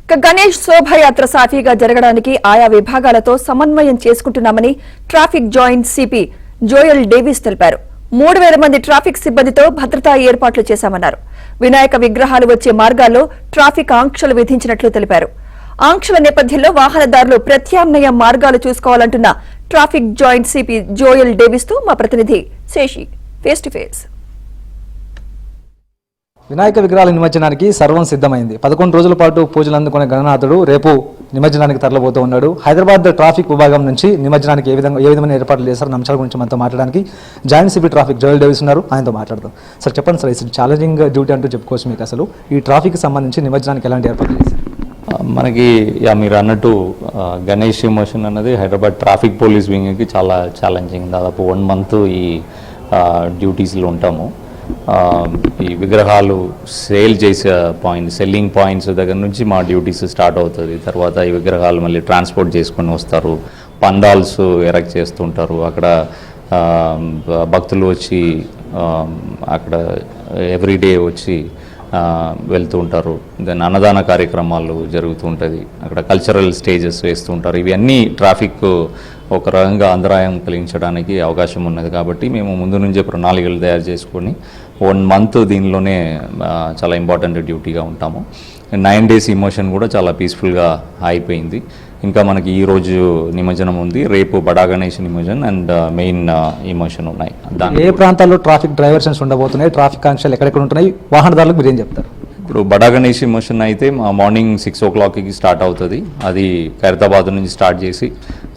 గణేష్ శోభయాత్ర సాఫీగా జరగడానికి ఆయా విభాగాలతో సమన్వయం చేసుకుంటున్నామని traffic joint CP Joel Davis తెలిపారు. 3000 మంది ట్రాఫిక్ సిబ్బందితో భద్రతా ఏర్పాట్లు చేశామన్నారు. వినాయక విగ్రహాలు వచ్చే మార్గాల్లో ట్రాఫిక్ ఆంక్షలు విధించినట్లు తెలిపారు. ఆంక్షల నేపథ్యంలో వాహనదారులు ప్రత్యామ్నాయ మార్గాలు చూసుకోవాలంటున్న traffic joint CP Joel Davis తో మా ప్రతినిధి Seshi face to face. Vinayaka విగ్రహాల నిమజ్జనానికి సర్వం సిద్ధమైంది. 11 రోజుల పాటు పూజలు అందుకునే గణనాథుడు రేపు నిమజ్జనానికి తరలిపోతూ ఉన్నాడు. హైదరాబాద్ ట్రాఫిక్ విభాగం నుంచి నిమజ్జనానికి ఏ విధమైన ఏర్పాట్లు చేశారన్న అంశాల గురించి మనతో మాట్లాడడానికి joint CP traffic Joel Davis ఉన్నారు. ఆయనతో మాట్లాడదాం. సార్ చెప్పండి సార్, ఇది ఛాలెంజింగ్ డ్యూటీ అంటూ చెప్పుకోవచ్చు మీకు. అసలు ఈ ట్రాఫిక్ సంబంధించి నిమజ్జనానికి ఎలాంటి ఏర్పాట్లు చేశారు? మనకి మీరు అన్నట్టు గణేష్ ఇమోషన్ అన్నది హైదరాబాద్ ట్రాఫిక్ పోలీస్ వింగ్కి చాలా ఛాలెంజింగ్. దాదాపు 1 మంత్ ఈ డ్యూటీస్లో ఉంటాము. ఈ విగ్రహాలు సేల్ చేసే సెల్లింగ్ పాయింట్స్ దగ్గర నుంచి మా డ్యూటీస్ స్టార్ట్ అవుతుంది. తర్వాత ఈ విగ్రహాలు మళ్ళీ ట్రాన్స్పోర్ట్ చేసుకొని వస్తారు, పండాల్స్ ఎరెక్ట్ చేస్తుంటారు. అక్కడ భక్తులు వచ్చి అక్కడ ఎవ్రీడే వచ్చి వెళ్తూ ఉంటారు. దెన్ అన్నదాన కార్యక్రమాలు జరుగుతూ ఉంటుంది. అక్కడ కల్చరల్ స్టేజెస్ వేస్తూ ఉంటారు. ఇవన్నీ ట్రాఫిక్ ఒక రకంగా అంతరాయం కలిగించడానికి అవకాశం ఉన్నది. కాబట్టి మేము ముందు నుంచే ప్రణాళికలు తయారు చేసుకొని 1 మంత్ దీనిలోనే చాలా ఇంపార్టెంట్ డ్యూటీగా ఉంటాము. 9 days ఇమోషన్ కూడా చాలా పీస్ఫుల్గా అయిపోయింది. ఇంకా మనకి ఈరోజు నిమజ్జనం ఉంది, రేపు బడా గణేష్ నిమజ్జనం అండ్ మెయిన్ ఇమోషన్ ఉన్నాయి. ఏ ప్రాంతాల్లో ట్రాఫిక్ డైవర్షన్స్ ఉండబోతున్నాయి, ట్రాఫిక్ ఆంక్షలు ఎక్కడెక్కడ ఉంటున్నాయి, వాహనదారులకు మీరు ఏం చెప్తారు? ఇప్పుడు బడా గణేష్ ఇమోషన్ అయితే మార్నింగ్ 6 o'clockకి స్టార్ట్ అవుతుంది. అది ఖైరతాబాద్ నుంచి స్టార్ట్ చేసి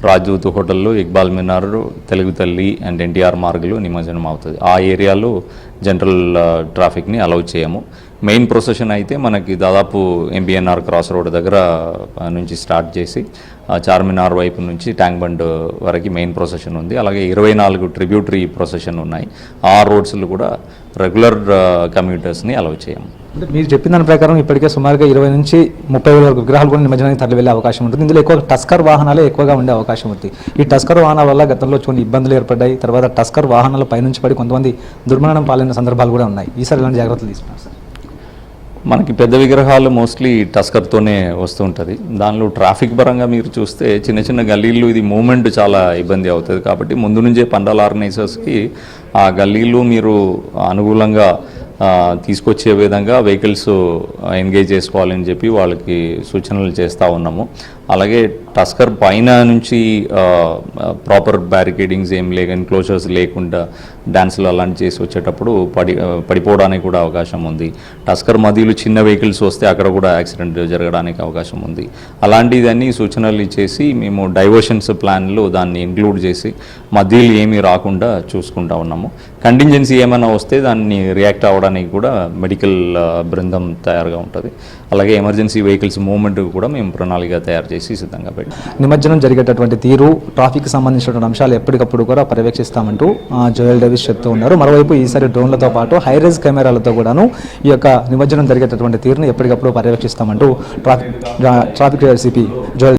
రాజ్దూత్ హోటల్లో, ఇక్బాల్ మినార్, తెలుగు తల్లి అండ్ ఎన్టీఆర్ మార్గులు నిమజ్జనం అవుతుంది. ఆ ఏరియాలో జనరల్ ట్రాఫిక్ని అలౌ చేయము. మెయిన్ ప్రొసెషన్ అయితే మనకి దాదాపు ఎంబీఎన్ఆర్ క్రాస్ రోడ్ దగ్గర నుంచి స్టార్ట్ చేసి చార్మినార్ వైపు నుంచి ట్యాంక్ బండ్ వరకు మెయిన్ ప్రొసెషన్ ఉంది. అలాగే 24 ట్రిబ్యూటరీ ప్రొసెషన్ ఉన్నాయి. ఆ రోడ్స్లో కూడా రెగ్యులర్ కమ్యూటర్స్ని అలౌ చేయము. అంటే మీరు చెప్పిన దాని ప్రకారం ఇప్పటికే సుమారుగా 20 నుంచి 30 వరకు విగ్రహాలు కూడా నిమజ్జనానికి తరలి వెళ్ళే అవకాశం ఉంటుంది. ఇందులో ఎక్కువ టస్కర్ వాహనాలే ఎక్కువగా ఉండే అవకాశం ఉంది. ఈ టస్కర్ వాహనాల వల్ల గతంలో కొన్ని ఇబ్బందులు ఏర్పడ్డాయి. తర్వాత టస్కర్ వాహనాల పైనుంచి పడి కొంతమంది దుర్మరణం పాలైన సందర్భాలు కూడా ఉన్నాయి. ఈసారి ఇలాంటి జాగ్రత్తలు తీసుకున్నారు సార్? మనకి పెద్ద విగ్రహాలు మోస్ట్లీ టస్కర్తోనే వస్తూ ఉంటుంది. దానిలో ట్రాఫిక్ పరంగా మీరు చూస్తే చిన్న చిన్న గల్లీలు ఇది మూమెంట్ చాలా ఇబ్బంది అవుతుంది. కాబట్టి ముందు నుంచే పండాల ఆర్గనైజర్స్కి ఆ గల్లీలు మీరు అనుకూలంగా తీసుకొచ్చే విధంగా వెహికల్స్ ఎంగేజ్ చేసుకోవాలని చెప్పి వాళ్ళకి సూచనలు చేస్తూ ఉన్నాము. అలాగే టస్కర్ పైన నుంచి ప్రాపర్ బ్యారికేడింగ్స్ ఏం లేక ఎన్క్లోజర్స్ లేకుండా డ్యాన్స్లు అలాంటి చేసి వచ్చేటప్పుడు పడిపోవడానికి కూడా అవకాశం ఉంది. టస్కర్ మధ్యలో చిన్న వెహికల్స్ వస్తే అక్కడ కూడా యాక్సిడెంట్ జరగడానికి అవకాశం ఉంది. అలాంటివన్నీ సూచనలు ఇచ్చేసి మేము డైవర్షన్స్ ప్లాన్లో దాన్ని ఇంక్లూడ్ చేసి మధ్యలో ఏమీ రాకుండా చూసుకుంటా ఉన్నాము. కంటింజెన్సీ ఏమైనా వస్తే దాన్ని రియాక్ట్ అవ్వడానికి కూడా మెడికల్ బృందం తయారుగా ఉంటుంది. అలాగే ఎమర్జెన్సీ వెహికల్స్ మూవ్మెంట్ కూడా మేము ప్రణాళిక తయారు చేసి సిద్ధంగా పెట్టాం. నిమజ్జనం జరిగేటటువంటి తీరు, ట్రాఫిక్ సంబంధించినటువంటి అంశాలు ఎప్పటికప్పుడు కూడా పర్యవేక్షిస్తామంటూ జోయల్ డేవిస్ చెప్తూ ఉన్నారు. మరోవైపు ఈసారి డ్రోన్లతో పాటు హైరేజ్ కెమెరాలతో కూడాను ఈ యొక్క నిమజ్జనం జరిగేటటువంటి తీరును ఎప్పటికప్పుడు పర్యవేక్షిస్తామంటూ ట్రాఫిక్ సిపి జోయల్